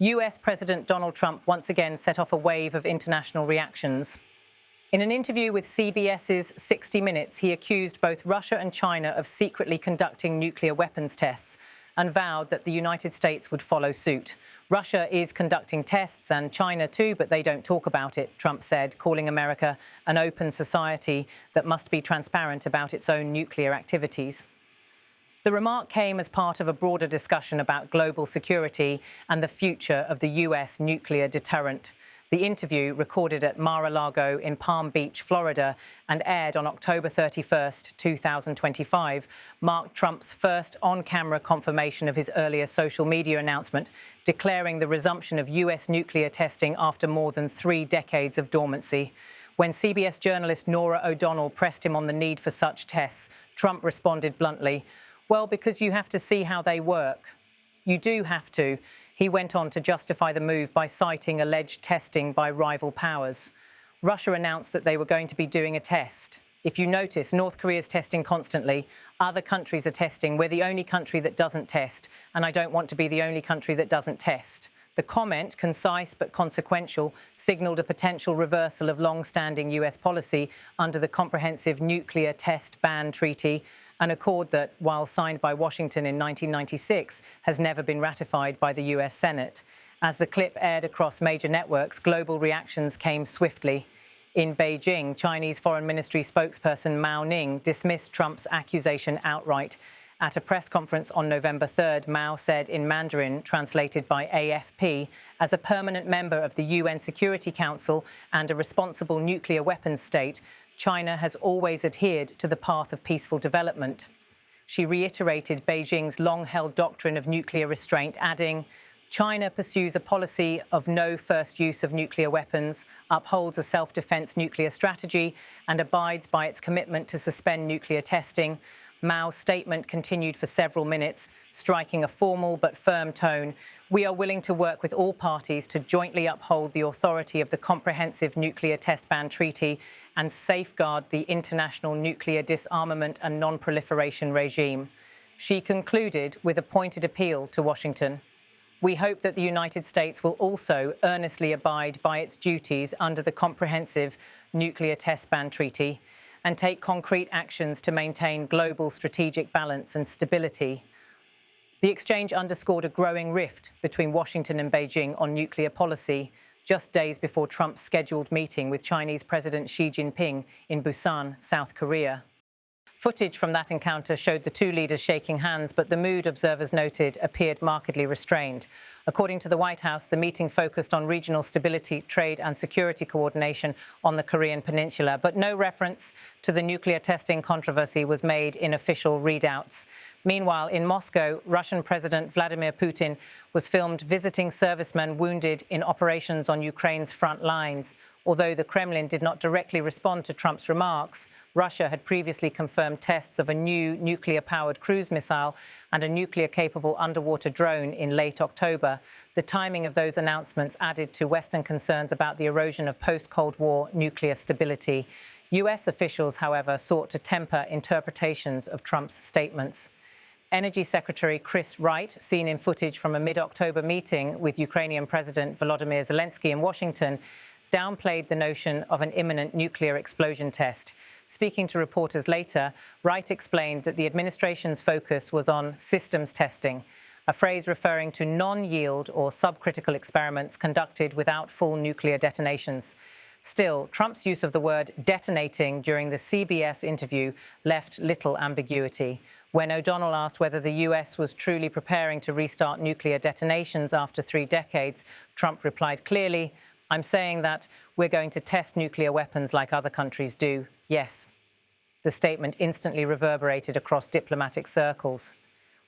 US President Donald Trump once again set off a wave of international reactions. In an interview with CBS's 60 Minutes, he accused both Russia and China of secretly conducting nuclear weapons tests and vowed that the United States would follow suit. Russia is conducting tests, and China too, but they don't talk about it, Trump said, calling America an open society that must be transparent about its own nuclear activities. The remark came as part of a broader discussion about global security and the future of the US nuclear deterrent. The interview, recorded at Mar-a-Lago in Palm Beach, Florida, and aired on October 31st, 2025, marked Trump's first on-camera confirmation of his earlier social media announcement, declaring the resumption of US nuclear testing after more than 3 decades of dormancy. When CBS journalist Norah O'Donnell pressed him on the need for such tests, Trump responded bluntly, "Well, because you have to see how they work." "You do have to." He went on to justify the move by citing alleged testing by rival powers. Russia announced that they were going to be doing a test. If you notice, North Korea is testing constantly. Other countries are testing. We're the only country that doesn't test, and I don't want to be the only country that doesn't test. The comment, concise but consequential, signalled a potential reversal of long-standing US policy under the Comprehensive Nuclear Test Ban Treaty, an accord that, while signed by Washington in 1996, has never been ratified by the US Senate. As the clip aired across major networks, global reactions came swiftly. In Beijing, Chinese Foreign Ministry spokesperson Ning dismissed Trump's accusation outright. At a press conference on November 3rd, Mao said in Mandarin, translated by AFP, as a permanent member of the UN Security Council and a responsible nuclear weapons state, China has always adhered to the path of peaceful development. She reiterated Beijing's long-held doctrine of nuclear restraint, adding, "China pursues a policy of no first use of nuclear weapons, upholds a self-defense nuclear strategy, and abides by its commitment to suspend nuclear testing." Mao's statement continued for several minutes, striking a formal but firm tone. "We are willing to work with all parties to jointly uphold the authority of the Comprehensive Nuclear Test Ban Treaty and safeguard the international nuclear disarmament and non-proliferation regime." She concluded with a pointed appeal to Washington. "We hope that the United States will also earnestly abide by its duties under the Comprehensive Nuclear Test Ban Treaty and take concrete actions to maintain global strategic balance and stability." The exchange underscored a growing rift between Washington and Beijing on nuclear policy, just days before Trump's scheduled meeting with Chinese President Xi Jinping in Busan, South Korea. Footage from that encounter showed the two leaders shaking hands, but the mood, observers noted, appeared markedly restrained. According to the White House, the meeting focused on regional stability, trade and security coordination on the Korean peninsula, but no reference to the nuclear testing controversy was made in official readouts. Meanwhile, in Moscow, Russian President Vladimir Putin was filmed visiting servicemen wounded in operations on Ukraine's front lines. Although the Kremlin did not directly respond to Trump's remarks, Russia had previously confirmed tests of a new nuclear-powered cruise missile and a nuclear-capable underwater drone in late October. The timing of those announcements added to Western concerns about the erosion of post-Cold War nuclear stability. US officials, however, sought to temper interpretations of Trump's statements. Energy Secretary Chris Wright, seen in footage from a mid-October meeting with Ukrainian President Volodymyr Zelensky in Washington, downplayed the notion of an imminent nuclear explosion test. Speaking to reporters later, Wright explained that the administration's focus was on systems testing, a phrase referring to non-yield or subcritical experiments conducted without full nuclear detonations. Still, Trump's use of the word detonating during the CBS interview left little ambiguity. When O'Donnell asked whether the US was truly preparing to restart nuclear detonations after 3 decades, Trump replied clearly, "I'm saying that we're going to test nuclear weapons like other countries do, yes." The statement instantly reverberated across diplomatic circles.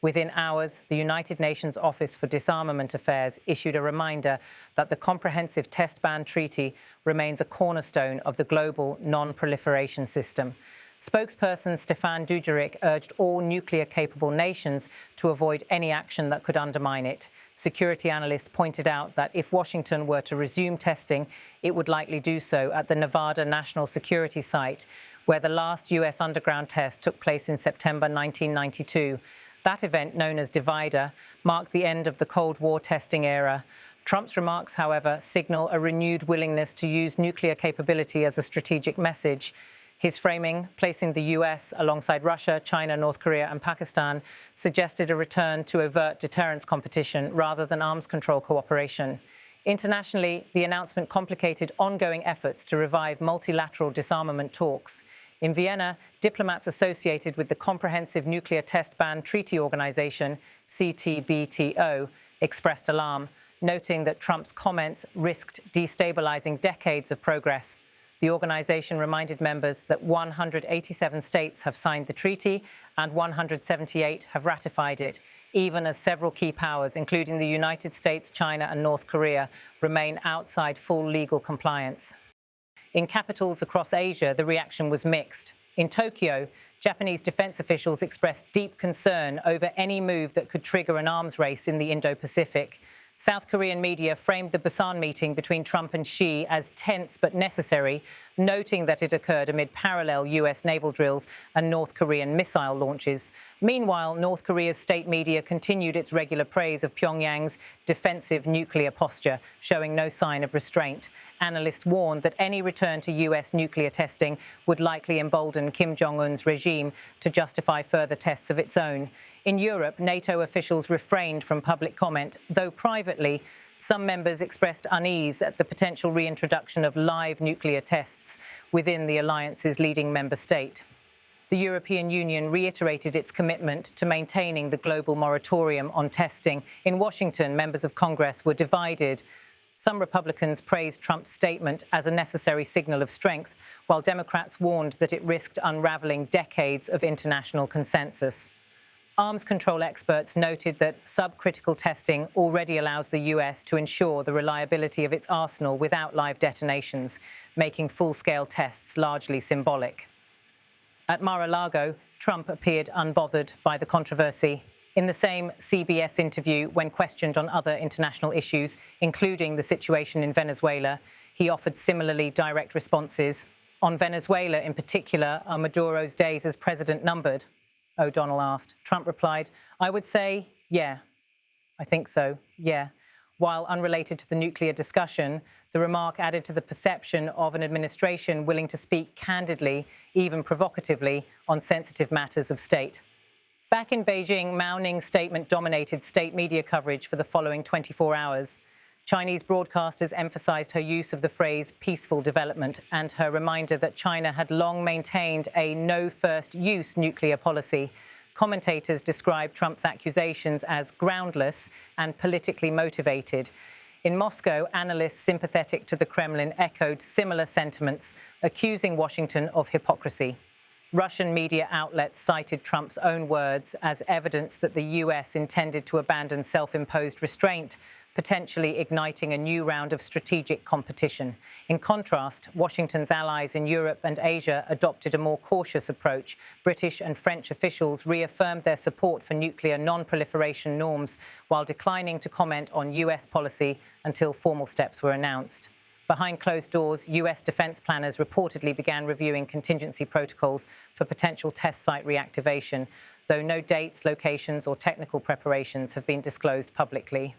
Within hours, the United Nations Office for Disarmament Affairs issued a reminder that the Comprehensive Test Ban Treaty remains a cornerstone of the global non-proliferation system. Spokesperson Stefan Dujarric urged all nuclear-capable nations to avoid any action that could undermine it. Security analysts pointed out that if Washington were to resume testing, it would likely do so at the Nevada National Security Site, where the last US underground test took place in September 1992. That event, known as Divider, marked the end of the Cold War testing era. Trump's remarks, however, signal a renewed willingness to use nuclear capability as a strategic message. His framing, placing the US alongside Russia, China, North Korea and Pakistan, suggested a return to overt deterrence competition rather than arms control cooperation. Internationally, the announcement complicated ongoing efforts to revive multilateral disarmament talks. In Vienna, diplomats associated with the Comprehensive Nuclear Test Ban Treaty Organization, CTBTO, expressed alarm, noting that Trump's comments risked destabilizing decades of progress. The organization reminded members that 187 states have signed the treaty and 178 have ratified it, even as several key powers, including the United States, China and North Korea, remain outside full legal compliance. In capitals across Asia, the reaction was mixed. In Tokyo, Japanese defense officials expressed deep concern over any move that could trigger an arms race in the Indo-Pacific. South Korean media framed the Busan meeting between Trump and Xi as tense but necessary, noting that it occurred amid parallel US naval drills and North Korean missile launches. Meanwhile, North Korea's state media continued its regular praise of Pyongyang's defensive nuclear posture, showing no sign of restraint. Analysts warned that any return to US nuclear testing would likely embolden Kim Jong-un's regime to justify further tests of its own. In Europe, NATO officials refrained from public comment, though privately, some members expressed unease at the potential reintroduction of live nuclear tests within the alliance's leading member state. The European Union reiterated its commitment to maintaining the global moratorium on testing. In Washington, members of Congress were divided. Some Republicans praised Trump's statement as a necessary signal of strength, while Democrats warned that it risked unraveling decades of international consensus. Arms control experts noted that subcritical testing already allows the US to ensure the reliability of its arsenal without live detonations, making full-scale tests largely symbolic. At Mar-a-Lago, Trump appeared unbothered by the controversy. In the same CBS interview, when questioned on other international issues, including the situation in Venezuela, he offered similarly direct responses. On Venezuela in particular, are Maduro's days as president numbered? O'Donnell asked. Trump replied, "I would say, yeah. I think so, yeah." While unrelated to the nuclear discussion, the remark added to the perception of an administration willing to speak candidly, even provocatively, on sensitive matters of state. Back in Beijing, Ning's statement dominated state media coverage for the following 24 hours. Chinese broadcasters emphasized her use of the phrase peaceful development and her reminder that China had long maintained a no-first-use nuclear policy. Commentators described Trump's accusations as groundless and politically motivated. In Moscow, analysts sympathetic to the Kremlin echoed similar sentiments, accusing Washington of hypocrisy. Russian media outlets cited Trump's own words as evidence that the US intended to abandon self-imposed restraint, potentially igniting a new round of strategic competition. In contrast, Washington's allies in Europe and Asia adopted a more cautious approach. British and French officials reaffirmed their support for nuclear non-proliferation norms while declining to comment on US policy until formal steps were announced. Behind closed doors, US defense planners reportedly began reviewing contingency protocols for potential test site reactivation, though no dates, locations, or technical preparations have been disclosed publicly.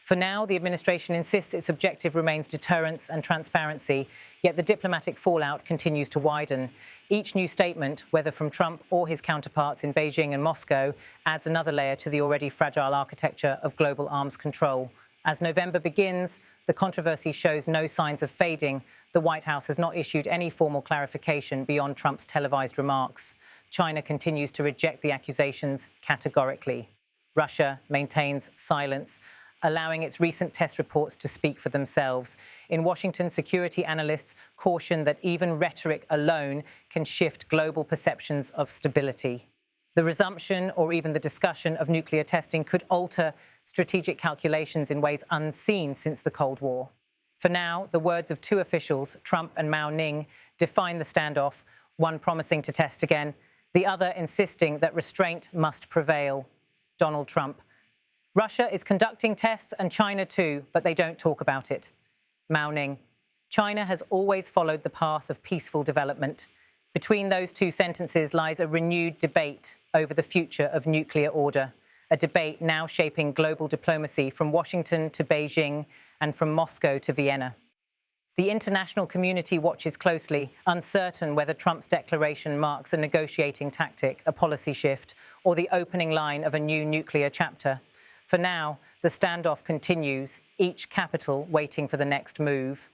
For now, the administration insists its objective remains deterrence and transparency, yet the diplomatic fallout continues to widen. Each new statement, whether from Trump or his counterparts in Beijing and Moscow, adds another layer to the already fragile architecture of global arms control. As November begins, the controversy shows no signs of fading. The White House has not issued any formal clarification beyond Trump's televised remarks. China continues to reject the accusations categorically. Russia maintains silence, allowing its recent test reports to speak for themselves. In Washington, security analysts caution that even rhetoric alone can shift global perceptions of stability. The resumption or even the discussion of nuclear testing could alter strategic calculations in ways unseen since the Cold War. For now, the words of two officials, Trump and Ning, define the standoff, one promising to test again, the other insisting that restraint must prevail. Donald Trump. Russia is conducting tests and China too, but they don't talk about it. Ning. China has always followed the path of peaceful development. Between those two sentences lies a renewed debate over the future of nuclear order, a debate now shaping global diplomacy from Washington to Beijing and from Moscow to Vienna. The international community watches closely, uncertain whether Trump's declaration marks a negotiating tactic, a policy shift, or the opening line of a new nuclear chapter. For now, the standoff continues, each capital waiting for the next move.